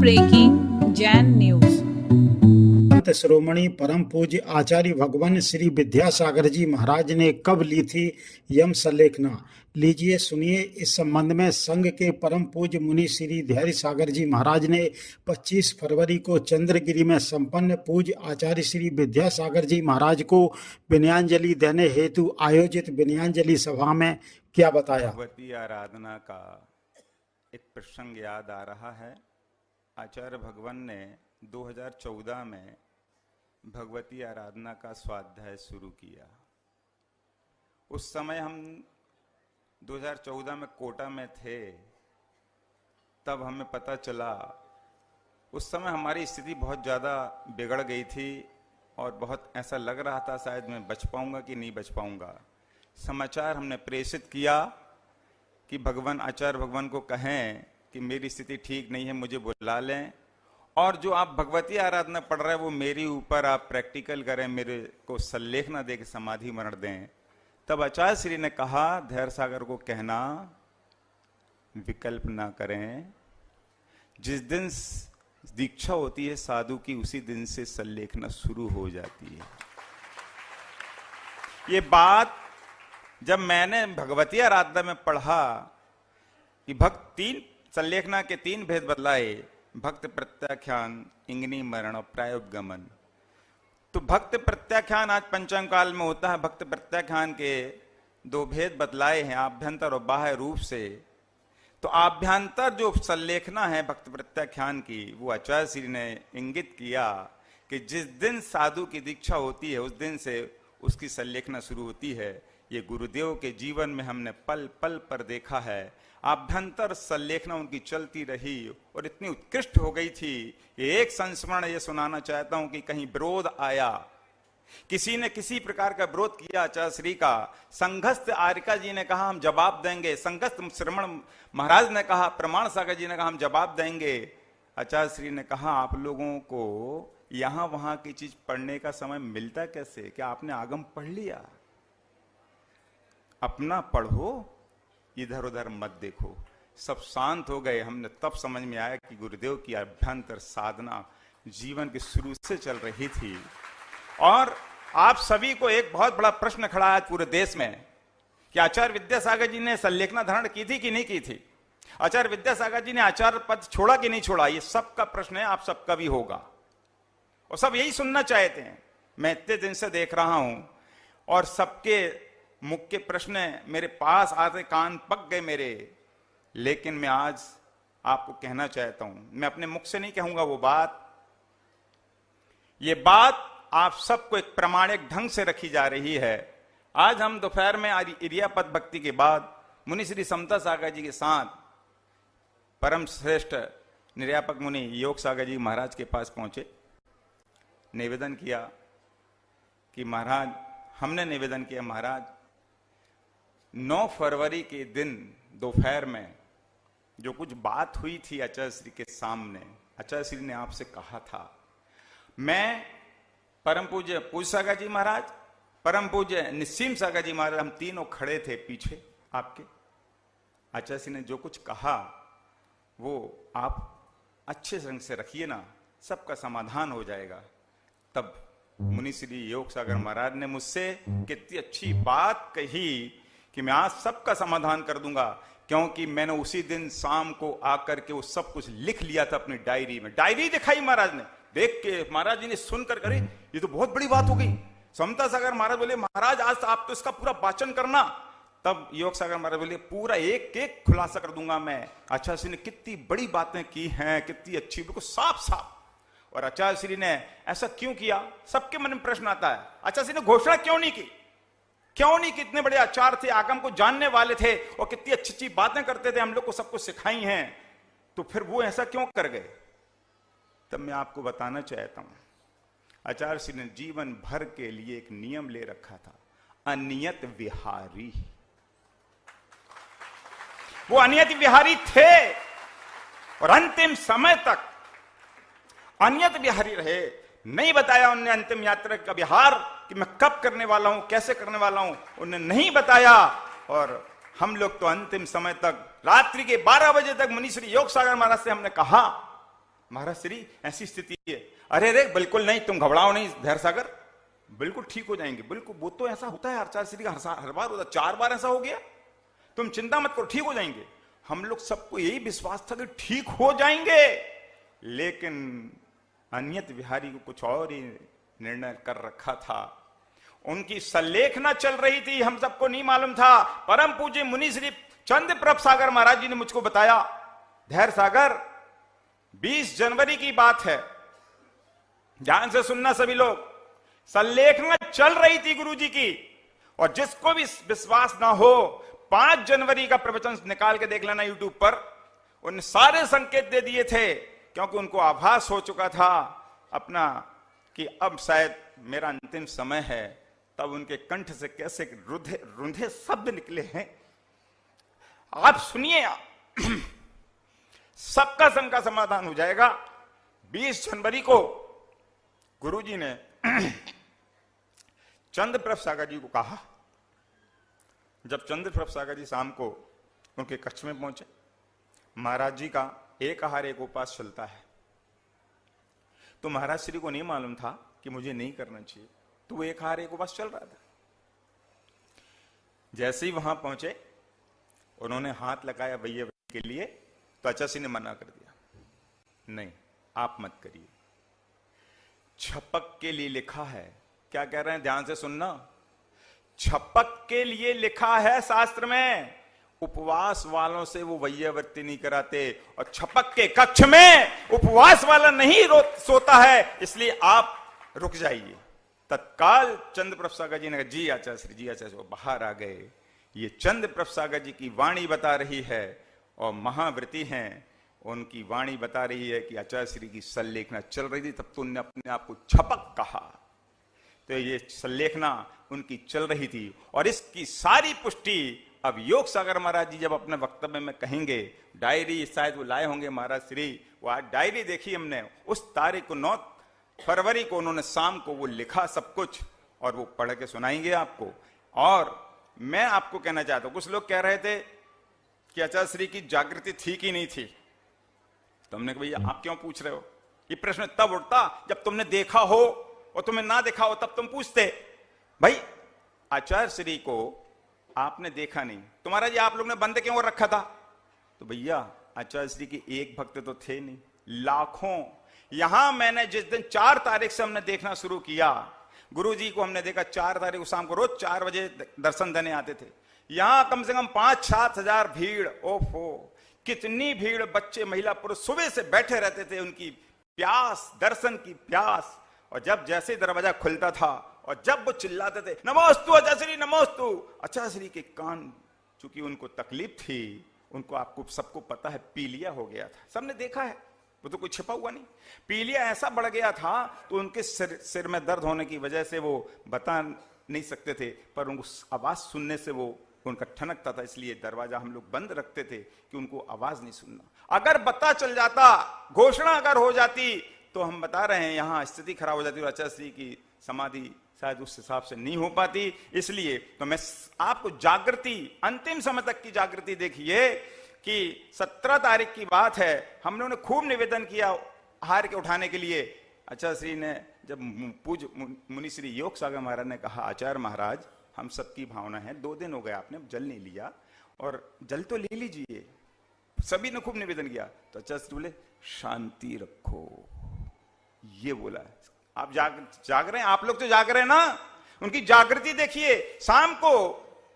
Breaking Jain news. Sant Shiromani परम पूज्य आचार्य भगवान श्री विद्यासागर जी महाराज ने कब ली थी यम संलेखना? लीजिए सुनिए। इस संबंध में संघ के परम पूज्य मुनि श्री धैर्य सागर जी महाराज ने 25 फरवरी को चंद्रगिरी में संपन्न पूज्य आचार्य श्री विद्यासागर जी महाराज को विनयाञ्जलि देने हेतु आयोजित विनयाञ्जलि सभा में क्या बताया। भगवती आराधना का एक प्रसंग याद आ रहा है। आचार्य भगवान ने 2014 में भगवती आराधना का स्वाध्याय शुरू किया। उस समय हम 2014 में कोटा में थे, तब हमें पता चला। उस समय हमारी स्थिति बहुत ज़्यादा बिगड़ गई थी और बहुत ऐसा लग रहा था शायद मैं बच पाऊंगा कि नहीं बच पाऊंगा। समाचार हमने प्रेषित किया कि भगवान आचार्य भगवान को कहें कि मेरी स्थिति ठीक नहीं है, मुझे बुला लें, और जो आप भगवती आराधना पढ़ रहे हैं वो मेरी ऊपर आप प्रैक्टिकल करें, मेरे को सल्लेखना दे के समाधि मरण दें। तब आचार्य श्री ने कहा धैर्य सागर को कहना विकल्प ना करें, जिस दिन दीक्षा होती है साधु की उसी दिन से सल्लेखना शुरू हो जाती है। ये बात जब मैंने भगवती आराधना में पढ़ा कि भक्त सल्लेखना के 3 भेद बतलाए, भक्त प्रत्याख्यान, इंगनी मरण और प्रायोपगमन। तो भक्त प्रत्याख्यान आज पंचम काल में होता है। भक्त प्रत्याख्यान के 2 भेद बतलाए हैं, आभ्यंतर और बाह्य रूप से। तो आभ्यंतर जो सल्लेखना है भक्त प्रत्याख्यान की, वो आचार्य श्री ने इंगित किया कि जिस दिन साधु की दीक्षा होती है उस दिन से उसकी सल्लेखना शुरू होती है। ये गुरुदेव के जीवन में हमने पल पल पर देखा है। आभ्यंतर सल्लेखना उनकी चलती रही और इतनी उत्कृष्ट हो गई थी। ये एक संस्मरण ये सुनाना चाहता हूं कि कहीं विरोध आया, किसी ने किसी प्रकार का विरोध किया आचार्य श्री का, संघस्थ आर्यका जी ने कहा हम जवाब देंगे, संघस्थ श्रमण महाराज ने कहा, प्रमाण सागर जी ने कहा हम जवाब देंगे। आचार्य श्री ने कहा आप लोगों को यहां वहां की चीज पढ़ने का समय मिलता कैसे? क्या आपने आगम पढ़ लिया? अपना पढ़ो, इधर उधर मत देखो। सब शांत हो गए। हमने तब समझ में आया कि गुरुदेव की अभ्यंतर साधना जीवन के शुरू से चल रही थी। और आप सभी को एक बहुत बड़ा प्रश्न खड़ा है पूरे देश में कि आचार्य विद्यासागर जी ने सल्लेखना धारण की थी कि नहीं की थी, आचार्य विद्यासागर जी ने आचार्य पद छोड़ा कि नहीं छोड़ा। ये सबका प्रश्न है, आप सबका भी होगा और सब यही सुनना चाहते हैं। मैं इतने दिन से देख रहा हूं और सबके मुख के प्रश्न मेरे पास आते कान पक गए मेरे। लेकिन मैं आज आपको कहना चाहता हूं, मैं अपने मुख से नहीं कहूंगा वो बात, ये बात आप सबको एक प्रामाणिक ढंग से रखी जा रही है। आज हम दोपहर में इरियापद भक्ति के बाद मुनि श्री समता सागर जी के साथ परम श्रेष्ठ निर्यापक मुनि योग सागर जी महाराज के पास पहुंचे। निवेदन किया कि महाराज, हमने निवेदन किया महाराज 9 फरवरी के दिन दोपहर में जो कुछ बात हुई थी आचार्य श्री के सामने, आचार्य श्री ने आपसे कहा था, मैं परम पूज्य पूज्य सागर जी महाराज, परम पूज्य निस्सीम सागर जी महाराज, हम तीनों खड़े थे पीछे आपके। आचार्य श्री ने जो कुछ कहा वो आप अच्छे ढंग से रखिए ना, सबका समाधान हो जाएगा। तब मुनि श्री योग सागर महाराज ने मुझसे कितनी अच्छी बात कही कि मैं आज सबका समाधान कर दूंगा, क्योंकि मैंने उसी दिन शाम को आकर के वो सब कुछ लिख लिया था अपनी डायरी में। डायरी दिखाई महाराज ने, देख के महाराज जी ने सुनकर, अरे ये तो बहुत बड़ी बात हो गई। समता सागर महाराज बोले महाराज आज आप तो इसका पूरा वाचन करना। तब योग सागर महाराज बोले पूरा एक एक खुलासा कर दूंगा मैं। आचार्य श्री ने कितनी बड़ी बातें की हैं, कितनी अच्छी, बिल्कुल साफ साफ। और आचार्य श्री ने ऐसा क्यों किया? सबके मन में प्रश्न आता है, आचार्य श्री ने घोषणा क्यों नहीं की? क्यों नहीं? कितने बड़े आचार्य थे, आगम को जानने वाले थे और कितनी अच्छी अच्छी बातें करते थे, हम लोग को सब कुछ सिखाई हैं, तो फिर वो ऐसा क्यों कर गए? तब मैं आपको बताना चाहता हूं, आचार्य श्री ने जीवन भर के लिए एक नियम ले रखा था, अनियत विहारी। वो अनियत विहारी थे और अंतिम समय तक अनियत विहारी रहे। नहीं बताया उन्होंने अंतिम यात्रा का विहार कि मैं कब करने वाला हूं, कैसे करने वाला हूं, उन्होंने नहीं बताया। और हम लोग तो अंतिम समय तक रात्रि के 12 बजे तक मुनि श्री योग सागर महाराज से हमने कहा, महाराज श्री ऐसी स्थिति है। अरे रे बिल्कुल नहीं, तुम घबराओ नहीं धैर्य सागर, बिल्कुल ठीक हो जाएंगे। बिल्कुल, वो तो ऐसा होता है आचार्य श्री का हर बार होता, 4 बार ऐसा हो गया, तुम चिंता मत करो, ठीक हो जाएंगे। हम लोग सबको यही विश्वास था कि ठीक हो जाएंगे, लेकिन अन्यत विहारी को कुछ और ही निर्णय कर रखा था। उनकी सल्लेखना चल रही थी, हम सबको नहीं मालूम था। परम पूज्य मुनि श्री चंद्र प्रभ सागर महाराज जी ने मुझको बताया, धैर्य सागर 20 जनवरी की बात है, ध्यान से सुनना सभी लोग। सल्लेखना चल रही थी गुरुजी की, और जिसको भी विश्वास ना हो 5 जनवरी का प्रवचन निकाल के देख लेना यूट्यूब पर। उन सारे संकेत दे दिए थे, क्योंकि उनको आभास हो चुका था अपना कि अब शायद मेरा अंतिम समय है। तब उनके कंठ से कैसे रुंधे शब्द निकले हैं, आप सुनिए। सबका शंका समाधान हो जाएगा। 20 जनवरी को गुरुजी ने चंद्रप्रभ सागर जी को कहा। जब चंद्रप्रभ सागर जी शाम को उनके कक्ष में पहुंचे, महाराज जी का एक आहार एक उपास चलता है, तो महाराज श्री को नहीं मालूम था कि मुझे नहीं करना चाहिए, तो वो एक आहार एक उपास चल रहा था। जैसे ही वहां पहुंचे, उन्होंने हाथ लगाया भैया के लिए, तो आचार्य ने मना कर दिया, नहीं आप मत करिए, छपक के लिए लिखा है। क्या कह रहे हैं, ध्यान से सुनना। छपक के लिए लिखा है शास्त्र में, उपवास वालों से वो वैयावर्ती नहीं कराते, और छपक के कक्ष में उपवास वाला नहीं सोता है, इसलिए आप रुक जाइए। तत्काल चंद्रप्रभ सागर जी ने कहा, जी आचार्य श्री, जी आचार्य श्री। बाहर आ गए। ये चंद्रप्रभ सागर जी की वाणी बता रही है, और महाव्रती हैं, उनकी वाणी बता रही है कि आचार्य श्री की सल्लेखना चल रही थी, तब तो उन्होंने अपने आप को छपक कहा। तो ये सल्लेखना उनकी चल रही थी, और इसकी सारी पुष्टि अब योग सागर महाराज जी जब अपने वक्तव्य में कहेंगे। डायरी शायद वो लाए होंगे महाराज श्री, वो आज डायरी देखी हमने, उस तारीख को 9 फरवरी को उन्होंने शाम को वो लिखा सब कुछ, और वो पढ़ के सुनाएंगे आपको। और मैं आपको कहना चाहता हूं, कुछ लोग कह रहे थे कि आचार्य श्री की जागृति थी कि नहीं थी, तो हमने कहा भैया आप क्यों पूछ रहे हो? ये प्रश्न तब उठता जब तुमने देखा हो, और तुम्हें ना देखा हो तब तुम पूछते। भाई आचार्य श्री को आपने देखा नहीं, तुम्हारा ये आप लोग ने बंद क्यों रखा था? तो भैया आचार्य श्री के एक भक्त तो थे नहीं, लाखों। यहां मैंने जिस दिन 4 तारीख से हमने देखना शुरू किया, गुरु जी को हमने देखा 4 तारीख को शाम को रोज 4 बजे दर्शन देने आते थे। यहां कम से कम 5-7 हजार भीड़, ओफो कितनी भीड़, बच्चे महिला पुरुष सुबह से बैठे रहते थे, उनकी प्यास, दर्शन की प्यास। और जब जैसे दरवाजा खुलता था और जब वो चिल्लाते थे नमोस्तु आचार्य श्री, नमोस्तु, आचार्य श्री के कान, चूंकि उनको तकलीफ थी, उनको आपको सबको पता है पीलिया हो गया था, सबने देखा है, वो तो कोई छिपा हुआ नहीं। पीलिया ऐसा बढ़ गया था तो उनके सिर में दर्द होने की वजह से वो बता नहीं सकते थे, पर उनको आवाज सुनने से वो उनका ठनकता था, इसलिए दरवाजा हम लोग बंद रखते थे कि उनको आवाज नहीं सुनना। अगर पता चल जाता, घोषणा अगर हो जाती, तो हम बता रहे हैं यहां स्थिति खराब हो जाती और आचार्य श्री की समाधि शायद उस हिसाब से नहीं हो पाती। इसलिए तो मैं आपको जागृति, अंतिम समय तक की जागृति देखिए कि 17 तारीख की बात है, हम लोगों ने खूब निवेदन किया हार के उठाने के लिए। आचार्य श्री ने जब पूज मुनि श्री योग सागर महाराज ने कहा, आचार्य महाराज हम सबकी भावना है, 2 दिन हो गए आपने जल नहीं लिया, और जल तो ले लीजिए। सभी ने खूब निवेदन किया, तो आचार्य श्री बोले शांति रखो, ये बोला। आप जाग रहे हैं, आप लोग तो जाग रहे हैं ना, उनकी जागृति देखिए। शाम को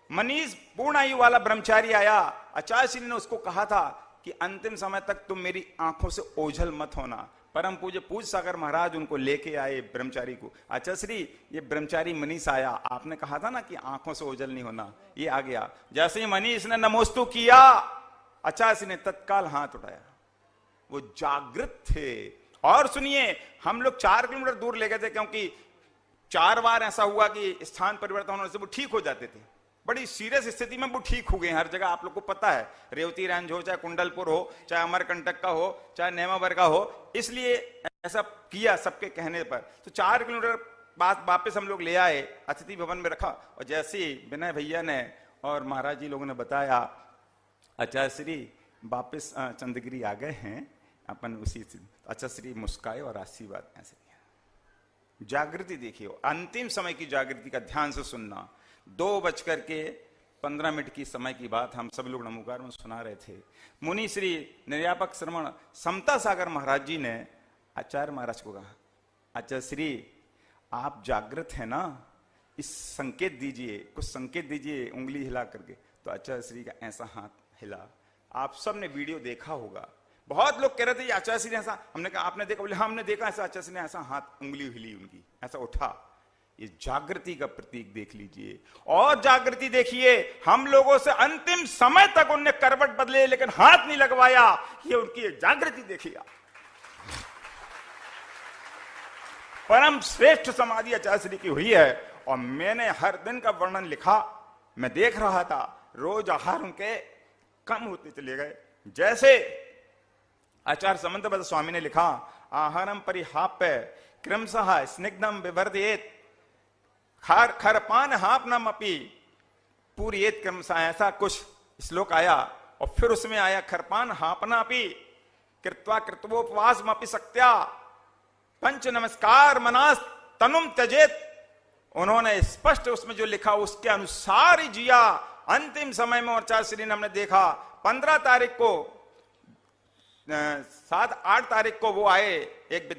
मनीष पूर्ण आयु वाला ब्रह्मचारी आया, आचार्य श्री ने उसको कहा था कि अंतिम समय तक तुम मेरी आंखों से ओझल मत होना। परम पूज्य पूज सागर महाराज उनको लेके आए ब्रह्मचारी को, आचार्य श्री ये ब्रह्मचारी मनीष आया, आपने कहा था ना कि आंखों से ओझल नहीं होना, ये आ गया। जैसे ही मनीष ने नमोस्तु किया, आचार्य श्री ने तत्काल हाथ उठाया, वो जागृत थे। और सुनिए, हम लोग 4 किलोमीटर दूर ले गए थे, क्योंकि 4 बार ऐसा हुआ कि स्थान परिवर्तन होने से वो ठीक हो जाते थे। बड़ी सीरियस स्थिति में वो ठीक हो गए हर जगह, आप लोग को पता है, रेवती रेंज हो, चाहे कुंडलपुर हो, चाहे अमरकंटक का हो, चाहे नेमावर का हो, इसलिए ऐसा किया सबके कहने पर। तो 4 किलोमीटर बाद वापस हम लोग ले आए, अतिथि भवन में रखा, और जैसे ही विनय भैया ने और महाराज जी लोगों ने बताया, आचार्य श्री वापिस चंद्रगिरी आ गए हैं, अपन उसी से अच्छा श्री मुस्काए और आशीर्वाद ऐसे दिया। जागृति देखिए, अंतिम समय की जागृति का ध्यान से सुनना। 2:15 की समय की बात हम सब लोग नमोकार में सुना रहे थे। मुनि श्री निर्यापक श्रवण समता सागर महाराज जी ने आचार्य महाराज को कहा, आचार्य श्री आप जागृत है ना, इस संकेत दीजिए, कुछ संकेत दीजिए उंगली हिला करके। तो आचार्य श्री का ऐसा हाथ हिला। आप सब ने वीडियो देखा होगा, बहुत लोग कह रहे थे आचार्य श्री ने ऐसा, हमने कहा आपने देखा? बोले हाँ हमने देखा, ऐसा आचार्य श्री ने ऐसा हाथ उंगली हिली उनकी, ऐसा उठा। ये जागृति का प्रतीक देख लीजिए। और जागृति देखिए, हम लोगों से अंतिम समय तक उनने करवट बदले लेकिन हाथ नहीं लगवाया। ये उनकी जागृति देखिए। परम श्रेष्ठ समाधि आचार्य श्री की हुई है। और मैंने हर दिन का वर्णन लिखा, मैं देख रहा था रोज आहार उनके कम होते चले गए। जैसे आचार्य समंतबद्ध स्वामी ने लिखा, आहारम परिहाप्य क्रमशः स्निग्धम विवर्धयेत खरपान हापनम अपि पूरियेत क्रमशः, ऐसा कुछ श्लोक आया। और फिर उसमें आया खरपान हापना अपि कृत्वा कृत्वोपवास अपि शक्त्या पंच नमस्कार मनास तनुम त्यजेत। उन्होंने स्पष्ट उसमें जो लिखा उसके अनुसार ही जिया। अंतिम समय में आचार्य श्री ने हमने देखा 15 तारीख को 7-8 तारीख को वो आए, एक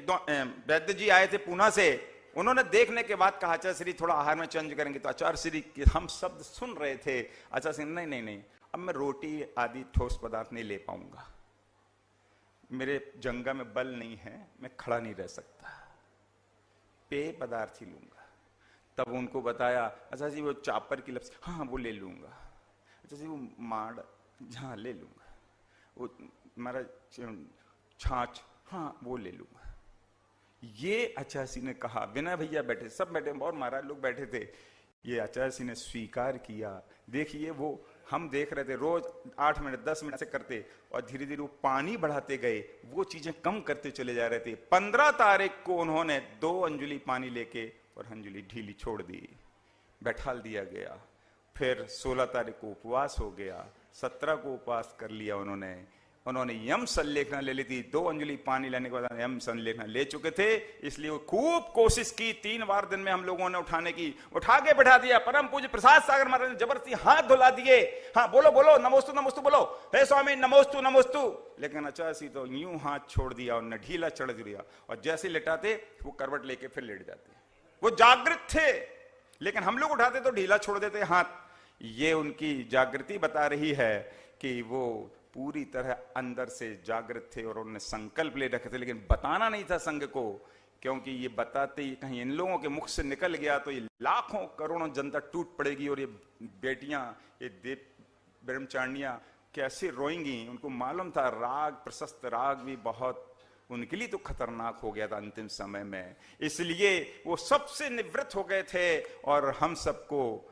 वैद्य जी आए थे पूना से। उन्होंने देखने के बाद कहा आचार्य श्री थोड़ा आहार में चेंज करेंगे। तो आचार्य श्री हम शब्द सुन रहे थे, आचार्य श्री नहीं, अब मैं रोटी आदि ठोस पदार्थ नहीं ले पाऊंगा, मेरे जंगा में बल नहीं है, मैं खड़ा नहीं रह सकता, पेय पदार्थ ही लूंगा। तब उनको बताया, अच्छा जी वो चापर की लपसी, हाँ वो ले लूंगा। अच्छा जी वो माड़, हाँ ले लूंगा। वो हमारा छाछ, हाँ वो ले लूंगा। ये आचार्य श्री ने कहा। विनय भैया बैठे, सब बैठे और महाराज लोग बैठे थे। ये आचार्य श्री ने स्वीकार किया। देखिए वो हम देख रहे थे रोज 8 मिनट 10 मिनट से करते और धीरे धीरे वो पानी बढ़ाते गए, वो चीजें कम करते चले जा रहे थे। 15 तारीख को उन्होंने 2 अंजुली पानी लेके और अंजुली ढीली छोड़ दी, बैठाल दिया गया। फिर 16 तारीख को उपवास हो गया, 17 को उपवास कर लिया उन्होंने यम संलेखना ले ली थी। 2 अंजुली पानी लेने के बाद यम संलेखना ले चुके थे। इसलिए वो खूब कोशिश की, 3 बार दिन में हम लोगों ने उठाने की, उठा के बैठा दिया। परम पूज्य प्रसाद सागर महाराज ने जबरदस्ती हाथ धुला दिए। हाँ बोलो बोलो नमोस्तु नमोस्तु बोलो, हे स्वामी नमोस्तु नमोस्तु। लेकिन आचार्य श्री तो यूं हाथ छोड़ दिया और ढीला चढ़ दिया। और जैसे लेटाते वो करवट लेके फिर लेट जाते। वो जागृत थे, लेकिन हम लोग उठाते तो ढीला छोड़ देते हाथ। ये उनकी जागृति बता रही है कि वो पूरी तरह अंदर से जागृत थे और उन्होंने संकल्प ले रखे थे, लेकिन बताना नहीं था संघ को, क्योंकि ये बताते ही कहीं इन लोगों के मुख से निकल गया तो ये लाखों करोड़ों जनता टूट पड़ेगी और ये बेटियां, ये ब्रह्मचारिणियां कैसे रोएंगी। उनको मालूम था राग, प्रशस्त राग भी बहुत उनके लिए तो खतरनाक हो गया था अंतिम समय में। इसलिए वो सबसे निवृत्त हो गए थे और हम सबको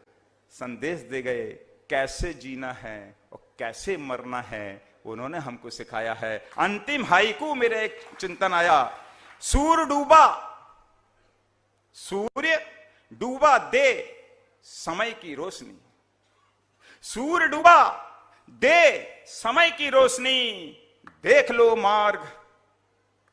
संदेश दे गए कैसे जीना है और कैसे मरना है, उन्होंने हमको सिखाया है। अंतिम हाइकू मेरे एक चिंतन आया, सूर्य डूबा दे समय की रोशनी, सूर्य डूबा दे समय की रोशनी, देख लो मार्ग।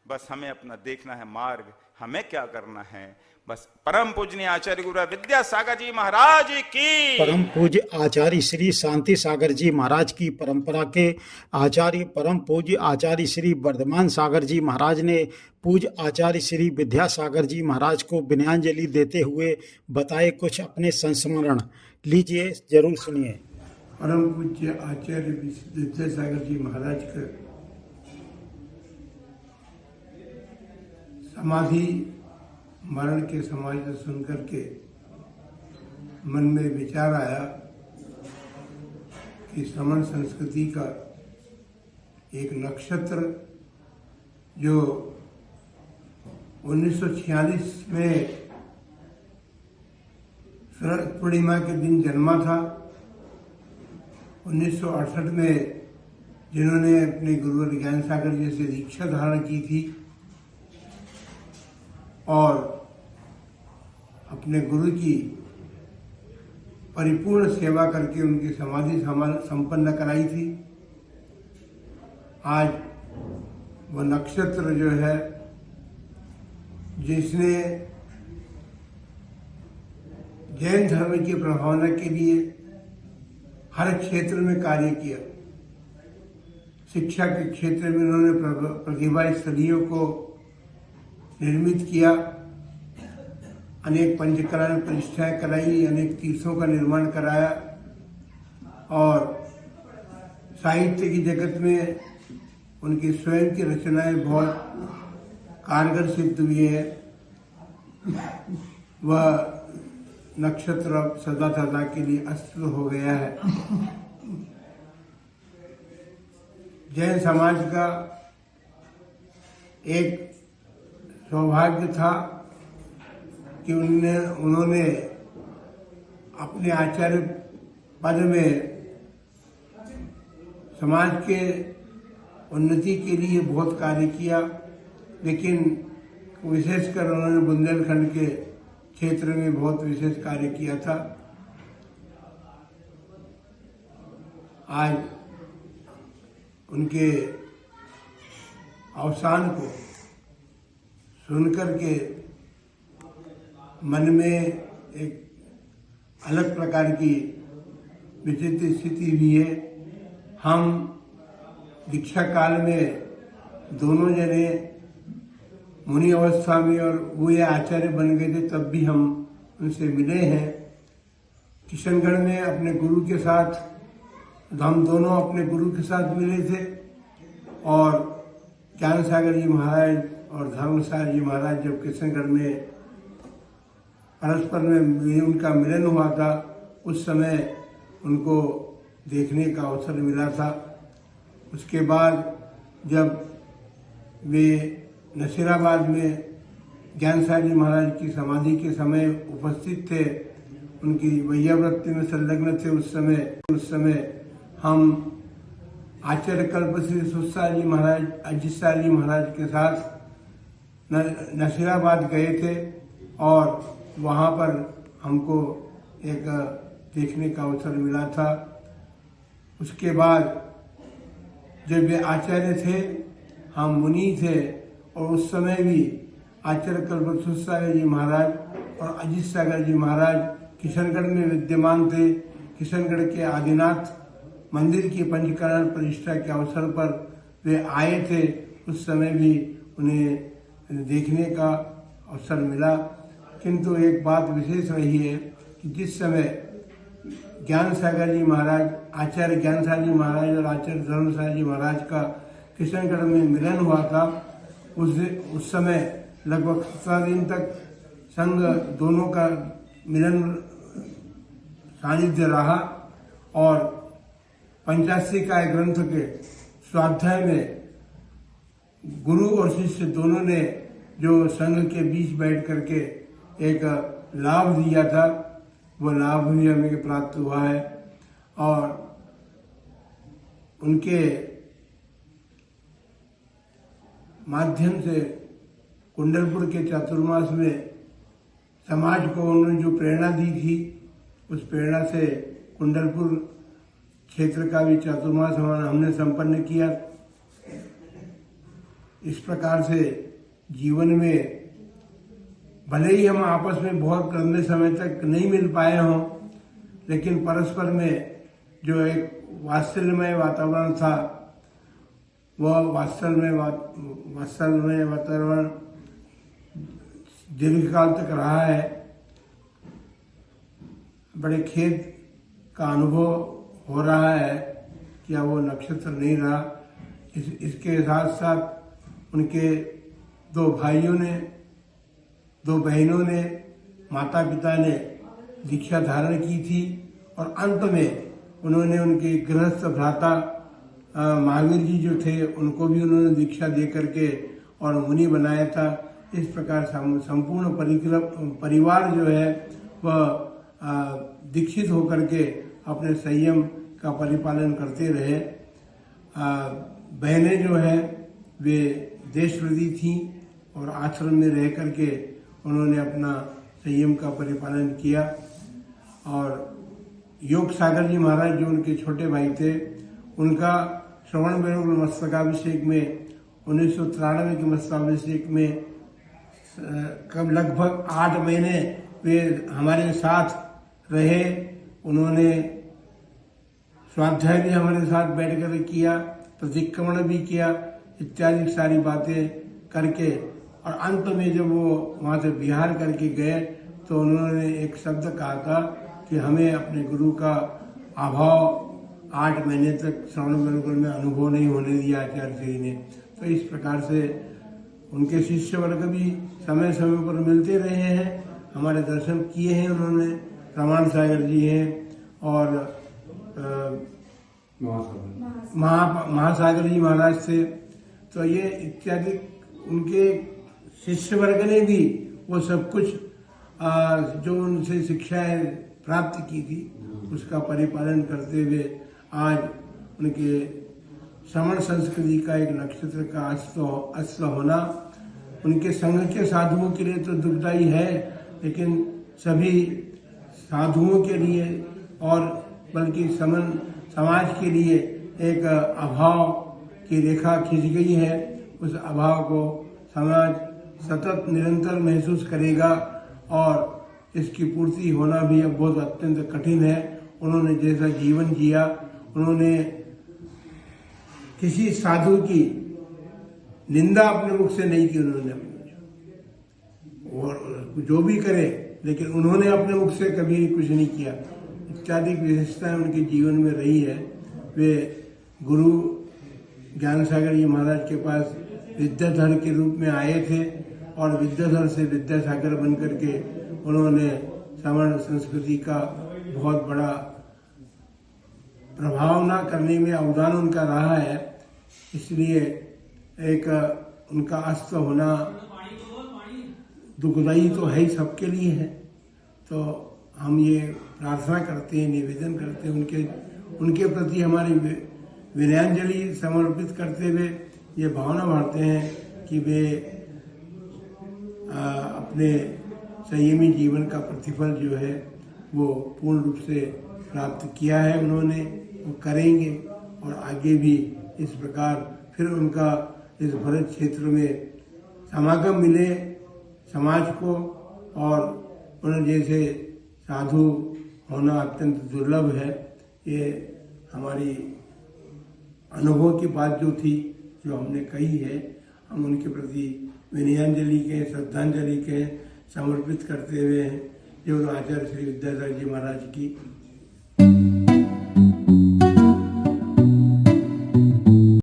बस हमें अपना देखना है मार्ग, हमें क्या करना है। बस परम पूजनीय आचार्य गुरु विद्यासागर जी महाराज की, परम पूज्य आचार्य श्री शांति सागर जी महाराज की परंपरा के आचार्य परम पूज्य आचार्य श्री वर्धमान सागर जी महाराज ने पूज्य आचार्य श्री विद्यासागर जी महाराज को विनयाञ्जलि देते हुए बताए कुछ अपने संस्मरण। लीजिए जरूर सुनिए। परम पूज्य आचार्य विद्यासागर जी महाराज का समाधि मरण के समाचार सुनकर के मन में विचार आया कि श्रमण संस्कृति का एक नक्षत्र जो 1946 में शरद पूर्णिमा के दिन जन्मा था, 1968 में जिन्होंने अपने गुरुवर ज्ञान सागर जी से दीक्षा धारण की थी और अपने गुरु की परिपूर्ण सेवा करके उनकी समाधि संपन्न कराई थी। आज वह नक्षत्र जो है जिसने जैन धर्म की प्रभावना के लिए हर क्षेत्र में कार्य किया। शिक्षा के क्षेत्र में उन्होंने प्रतिभा स्थलियों को निर्मित किया, अनेक पंचकरण प्रतिष्ठाएं कराई, अनेक तीर्थों का निर्माण कराया और साहित्य की जगत में उनकी स्वयं की रचनाएं बहुत कारगर सिद्ध हुई है। वह नक्षत्र अब सदा सदा के लिए अस्तित्व हो गया है। जैन समाज का एक सौभाग्य था कि उन्होंने अपने आचार्य पद में समाज के उन्नति के लिए बहुत कार्य किया, लेकिन विशेषकर उन्होंने बुंदेलखंड के क्षेत्र में बहुत विशेष कार्य किया था। आज उनके अवसान को सुनकर के मन में एक अलग प्रकार की विचित्र स्थिति भी है। हम दीक्षा काल में दोनों जने मुनि अवस्था में और वो ये आचार्य बन गए थे, तब भी हम उनसे मिले हैं। किशनगढ़ में अपने गुरु के साथ, हम दोनों अपने गुरु के साथ मिले थे और ज्ञान सागर जी महाराज और धर्मसार जी महाराज जब किशनगढ़ में परस्पर में उनका मिलन हुआ था, उस समय उनको देखने का अवसर मिला था। उसके बाद जब वे नसीराबाद में ज्ञान सागर जी महाराज की समाधि के समय उपस्थित थे, उनकी वैयावृत्ति में संलग्न थे, उस समय हम आचार्य कल्प श्री सुसार जी महाराज, अजित सार जी महाराज के साथ नसीराबाद गए थे और वहाँ पर हमको एक देखने का अवसर मिला था। उसके बाद जब वे आचार्य थे, हम मुनि थे और उस समय भी आचार्य कल्प सागर जी महाराज और अजित सागर जी महाराज किशनगढ़ में विद्यमान थे। किशनगढ़ के आदिनाथ मंदिर की पंचकरण प्रतिष्ठा के अवसर पर वे आए थे, उस समय भी उन्हें देखने का अवसर मिला। किंतु एक बात विशेष रही है कि जिस समय ज्ञान सागर जी महाराज, आचार्य ज्ञान सागर जी महाराज और आचार्य धर्मसार जी महाराज का किशनगढ़ में मिलन हुआ था, उस समय लगभग 17 दिन तक संघ दोनों का मिलन सानिध्य रहा और पंचाशीकाय ग्रंथ के स्वाध्याय में गुरु और शिष्य दोनों ने जो संघ के बीच बैठ करके एक लाभ दिया था, वो लाभ भी हमें प्राप्त हुआ है। और उनके माध्यम से कुंडलपुर के चातुर्मास में समाज को उन्होंने जो प्रेरणा दी थी, उस प्रेरणा से कुंडलपुर क्षेत्र का भी चातुर्मास हमने संपन्न किया। इस प्रकार से जीवन में भले ही हम आपस में बहुत लंबे समय तक नहीं मिल पाए हों, लेकिन परस्पर में जो एक वात्सल्यमय वातावरण था, वह वात्सल्यमय वातावरण दीर्घकाल तक रहा है। बड़े खेद का अनुभव हो रहा है कि अब वो नक्षत्र नहीं रहा। इसके साथ साथ उनके दो भाइयों ने, दो बहनों ने, माता पिता ने दीक्षा धारण की थी और अंत में उन्होंने उनके गृहस्थ भ्राता महावीर जी जो थे, उनको भी उन्होंने दीक्षा दे करके और मुनि बनाया था। इस प्रकार संपूर्ण परिवार जो है वह दीक्षित होकर के अपने संयम का परिपालन करते रहे। बहनें जो है वे देशव्रती थीं और आश्रम में रह करके उन्होंने अपना संयम का परिपालन किया। और योग सागर जी महाराज जो उनके छोटे भाई थे, उनका श्रवण बेरोग मस्तकाभिषेक में 1993 के मस्ताभिषेक में कब लगभग 8 महीने वे हमारे साथ रहे। उन्होंने स्वाध्याय भी हमारे साथ बैठकर किया, प्रतिक्रमण भी किया, इत्यादि सारी बातें करके, और अंत में जब वो वहाँ से बिहार करके गए तो उन्होंने एक शब्द कहा था कि हमें अपने गुरु का अभाव 8 महीने तक श्रवण गुरुकुल में अनुभव नहीं होने दिया आचार्य श्री ने। तो इस प्रकार से उनके शिष्य वर्ग भी समय समय पर मिलते रहे हैं, हमारे दर्शन किए हैं उन्होंने। प्रमाण सागर जी हैं और महासागर जी महाराज थे। तो ये इत्यादि उनके शिष्य वर्ग ने भी वो सब कुछ जो उनसे शिक्षाएं प्राप्त की थी उसका परिपालन करते हुए आज उनके श्रवण संस्कृति का एक नक्षत्र का अस्त होना उनके संघ के साधुओं के लिए तो दुखदायी है, लेकिन सभी साधुओं के लिए और बल्कि समाज के लिए एक अभाव की रेखा खिंच गई है। उस अभाव को समाज सतत निरंतर महसूस करेगा और इसकी पूर्ति होना भी अब बहुत अत्यंत कठिन है। उन्होंने जैसा जीवन जिया, उन्होंने किसी साधु की निंदा अपने मुख से नहीं की उन्होंने, और जो भी करे लेकिन उन्होंने अपने मुख से कभी कुछ नहीं किया। इत्यादि विशेषताएं उनके जीवन में रही है। वे गुरु ज्ञान सागर जी महाराज के पास विद्याधर के रूप में आए थे और विद्याधर से विद्यासागर बन करके उन्होंने श्रवण संस्कृति का बहुत बड़ा प्रभाव न करने में अवदान उनका रहा है। इसलिए एक उनका अस्त होना दुखदायी तो है ही, सबके लिए है। तो हम ये प्रार्थना करते हैं, निवेदन करते हैं, उनके प्रति हमारी विनयाञ्जलि समर्पित करते हुए ये भावना बढ़ते हैं कि वे अपने संयमी जीवन का प्रतिफल जो है वो पूर्ण रूप से प्राप्त किया है उन्होंने, वो करेंगे और आगे भी इस प्रकार फिर उनका इस भरत क्षेत्र में समागम मिले समाज को। और उन्हें जैसे साधु होना अत्यंत दुर्लभ है, ये हमारी अनुभव की बात जो थी, जो हमने कही है, हम उनके प्रति विनयाञ्जलि के, श्रद्धांजलि के समर्पित करते हुए हैं। जो आचार्य श्री विद्यासागर जी महाराज की